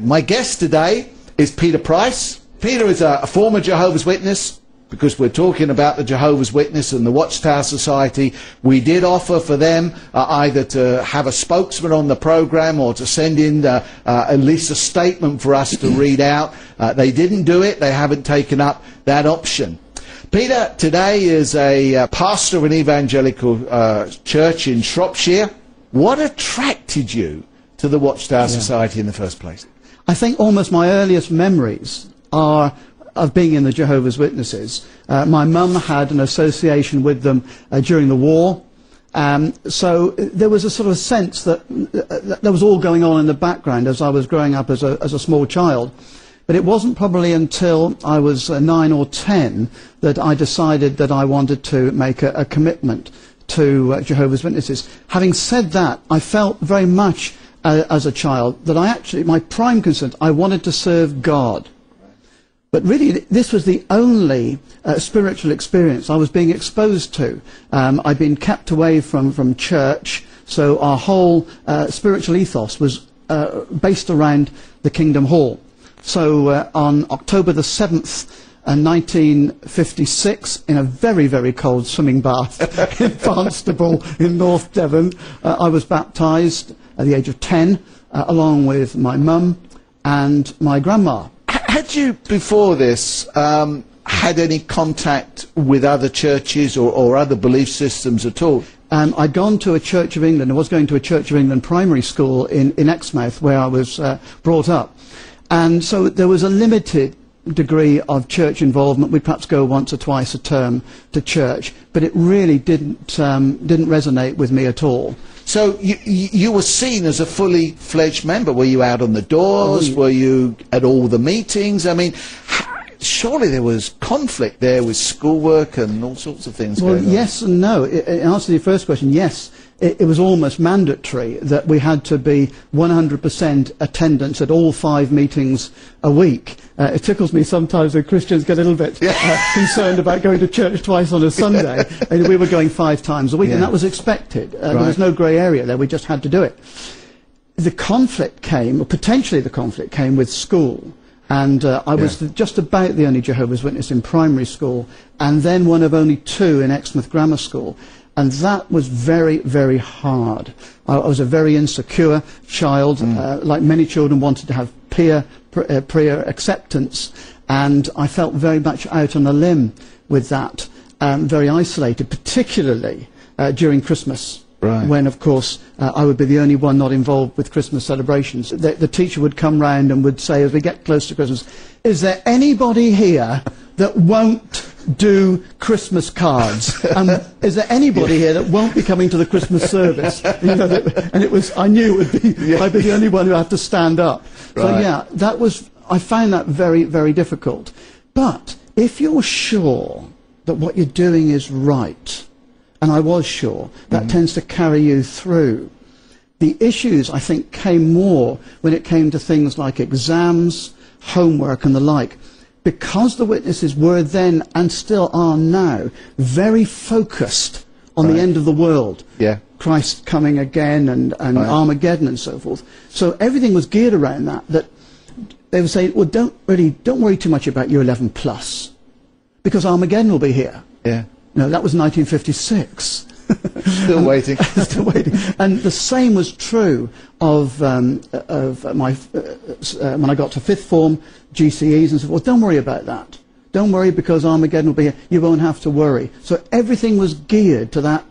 My guest today is Peter Price. Peter is a former Jehovah's Witness. Because we're talking about the Jehovah's Witness and the Watchtower Society, we did offer for them either to have a spokesman on the program or to send in at least a statement for us to read out. They didn't do it. They haven't taken up that option. Peter today is a pastor of an evangelical church in Shropshire. What attracted you to the Watchtower Society in the first place? I think almost my earliest memories are of being in the Jehovah's Witnesses. My mum had an association with them during the war, so there was a sort of sense that there was all going on in the background as I was growing up as a small child. But it wasn't probably until I was 9 or 10 that I decided that I wanted to make a commitment to Jehovah's Witnesses. Having said that, I felt very much as a child that my prime concern, I wanted to serve God. But really, this was the only spiritual experience I was being exposed to. I'd been kept away from church, so our whole spiritual ethos was based around the Kingdom Hall. So on October the 7th, 1956, in a very, very cold swimming bath in Barnstaple in North Devon, I was baptised at the age of 10, along with my mum and my grandma. Had you, before this, had any contact with other churches or other belief systems at all? I'd gone to a Church of England. I was going to a Church of England primary school in Exmouth, where I was brought up. And so there was a limited degree of church involvement. We'd perhaps go once or twice a term to church, but it really didn't resonate with me at all. So you were seen as a fully fledged member. Were you out on the doors? Were you at all the meetings? I mean, surely there was conflict there with schoolwork and all sorts of things going on. Yes and no. In answer to your first question, yes. It was almost mandatory that we had to be 100% attendance at all 5 meetings a week. It tickles me sometimes when Christians get a little bit concerned about going to church twice on a Sunday. And we were going 5 times a week, and that was expected. There was no grey area there. We just had to do it. The conflict came, or potentially the conflict came, with school. And I was just about the only Jehovah's Witness in primary school, and then one of only 2 in Exmouth Grammar School. And that was very, very hard. I was a very insecure child. Like many children, wanted to have peer acceptance. And I felt very much out on a limb with that, very isolated, particularly during Christmas. When, of course, I would be the only one not involved with Christmas celebrations. The teacher would come round and would say, as we get close to Christmas, is there anybody here that won't do Christmas cards? Is there anybody here that won't be coming to the Christmas service? You know, and it was, I knew it would be, I'd be the only one who had to stand up. So yeah, that was, I found that very, very difficult. But if you're sure that what you're doing is right, and I was sure, that tends to carry you through. The issues, I think, came more when it came to things like exams, homework and the like. Because the witnesses were then, and still are now, very focused on the end of the world. Christ coming again and Armageddon and so forth. So everything was geared around that they would say, well, don't worry too much about your 11 plus, because Armageddon will be here. No, that was 1956. Still waiting. Still waiting. And the same was true of my when I got to 5th form, GCEs and so forth. Don't worry about that. Don't worry, because Armageddon will be here. You won't have to worry. So everything was geared to that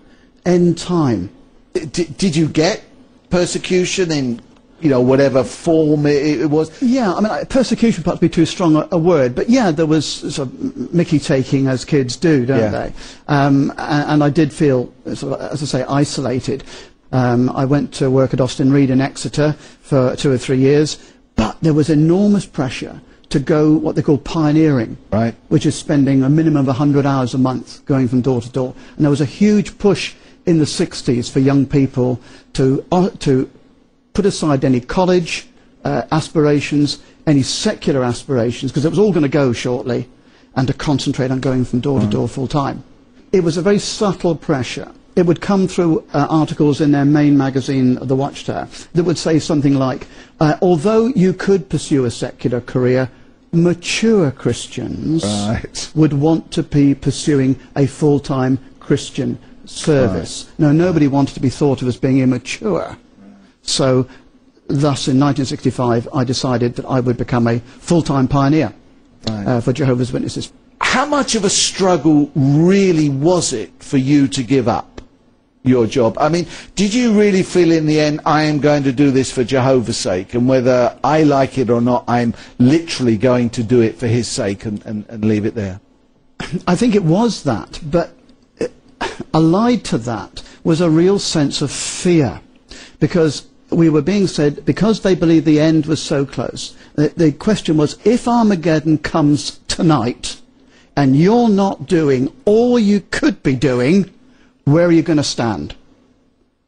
end time. Did you get persecution in, you know, whatever form it was? Yeah, I mean, persecution perhaps be too strong a word, but yeah, there was sort of mickey-taking, as kids do, don't they? And I did feel, sort of, as I say, isolated. I went to work at Austin Reed in Exeter for 2 or 3 years, but there was enormous pressure to go what they call pioneering, which is spending a minimum of 100 hours a month going from door to door. And there was a huge push in the 60s for young people to put aside any college aspirations, any secular aspirations, because it was all going to go shortly, and to concentrate on going from door to door full time. It was a very subtle pressure. it would come through articles in their main magazine, The Watchtower, that would say something like, although you could pursue a secular career, mature Christians would want to be pursuing a full-time Christian service. Now, nobody wanted to be thought of as being immature. So, thus, in 1965, I decided that I would become a full-time pioneer for Jehovah's Witnesses. How much of a struggle really was it for you to give up your job? I mean, did you really feel in the end, I am going to do this for Jehovah's sake, and whether I like it or not, I'm literally going to do it for his sake and leave it there? I think it was that, but allied to that was a real sense of fear, because we were being said, because they believed the end was so close, the question was, if Armageddon comes tonight, and you're not doing all you could be doing, where are you going to stand?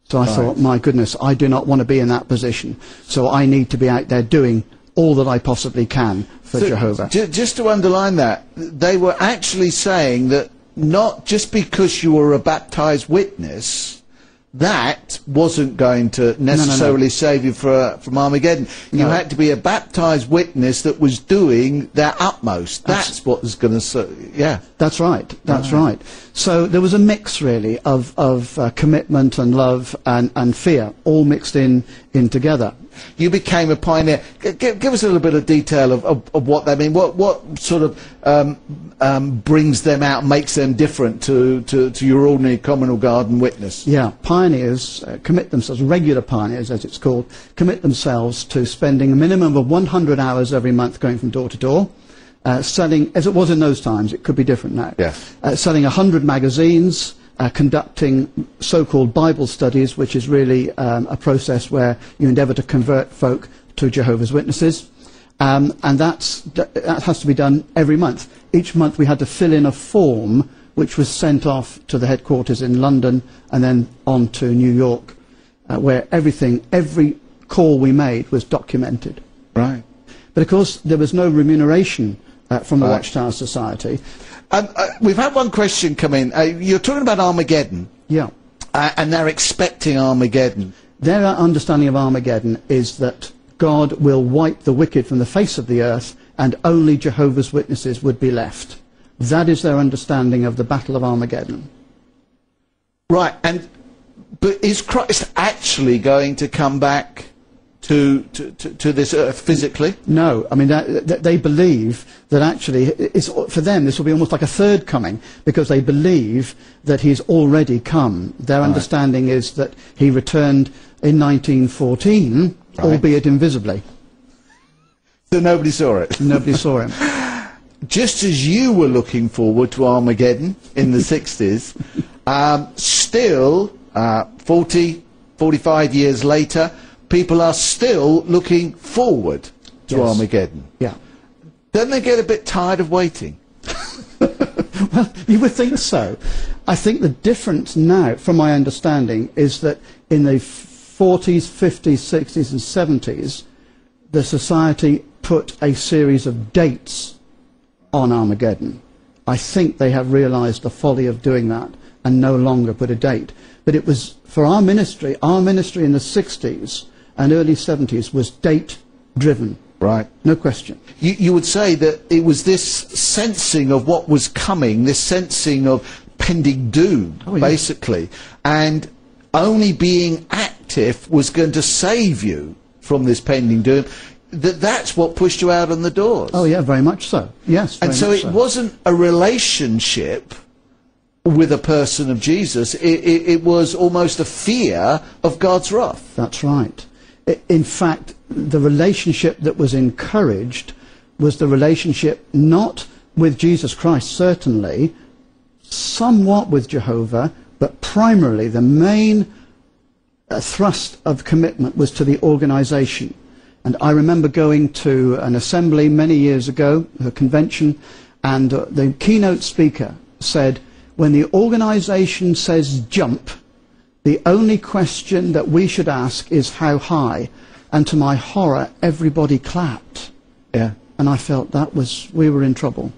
So I thought, my goodness, I do not want to be in that position. So I need to be out there doing all that I possibly can for Jehovah. Just to underline that, they were actually saying that not just because you were a baptized witness, that wasn't going to necessarily save you from Armageddon. You had to be a baptized witness that was doing their utmost. That's what was going to... Yeah. That's right. That's right. So there was a mix, really, of commitment and love and fear, all mixed in together. You became a pioneer. Give us a little bit of detail of what they mean. What sort of brings them out, makes them different to your ordinary common or garden witness? Yeah, pioneers commit themselves, regular pioneers as it's called, commit themselves to spending a minimum of 100 hours every month going from door to door, selling, as it was in those times, it could be different now, selling 100 magazines, conducting so-called Bible studies, which is really a process where you endeavour to convert folk to Jehovah's Witnesses. And that has to be done every month. Each month we had to fill in a form which was sent off to the headquarters in London and then on to New York, where every call we made was documented. Right. But of course there was no remuneration from the Watchtower Society. We've had one question come in. You're talking about Armageddon. Yeah. And they're expecting Armageddon. Their understanding of Armageddon is that God will wipe the wicked from the face of the earth and only Jehovah's Witnesses would be left. That is their understanding of the Battle of Armageddon. Right. But is Christ actually going to come back to this earth physically? No, I mean they believe that actually for them this will be almost like a third coming, because they believe that he's already come. Their understanding is that he returned in 1914, albeit invisibly. So nobody saw it? Nobody saw him. Just as you were looking forward to Armageddon in the 60s, still 45 years later, people are still looking forward to Armageddon. Yeah. Don't they get a bit tired of waiting? Well, you would think so. I think the difference now, from my understanding, is that in the 40s, 50s, 60s and 70s, the Society put a series of dates on Armageddon. I think they have realised the folly of doing that and no longer put a date. But it was, for our ministry in the 60s and early 70s was date-driven. Right. No question. You would say that it was this sensing of what was coming, this sensing of pending doom, basically, and only being active was going to save you from this pending doom. That's what pushed you out on the doors. Oh, yeah, very much so. Yes. And so it wasn't a relationship with a person of Jesus. It was almost a fear of God's wrath. That's right. In fact, the relationship that was encouraged was the relationship not with Jesus Christ, certainly, somewhat with Jehovah, but primarily the main thrust of commitment was to the organisation. And I remember going to an assembly many years ago, a convention, and the keynote speaker said, when the organisation says jump, the only question that we should ask is how high. And to my horror, everybody clapped. Yeah. And I felt we were in trouble.